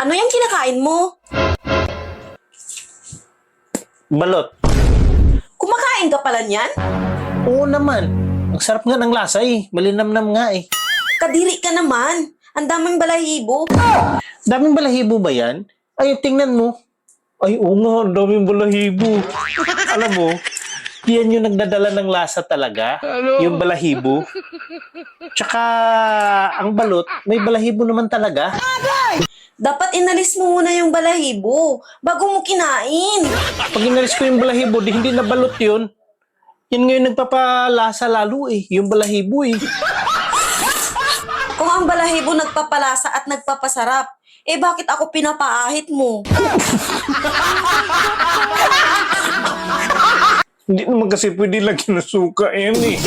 Ano yung kinakain mo? Balot. Kumakain ka pala niyan? Oo naman. Ang sarap nga ng lasa eh. Malinamnam nga eh. Kadiri ka naman. Ang daming balahibo. Daming balahibo ba yan? Ay, tingnan mo. Ay, oo nga. Ang daming balahibo. Alam mo, yan yung nagdadala ng lasa talaga. Yung balahibo. Tsaka, ang balot, may balahibo naman talaga. Dapat inalis mo muna yung balahibo bago mo kinain. Pag inalis ko yung balahibo, di hindi na balot yun. Yan ngayon nagpapalasa lalo eh. Yung balahibo eh. Kung ang balahibo nagpapalasa at nagpapasarap, eh bakit ako pinapaahit mo? Hindi naman kasi pwede lagyan ng suka yan eh.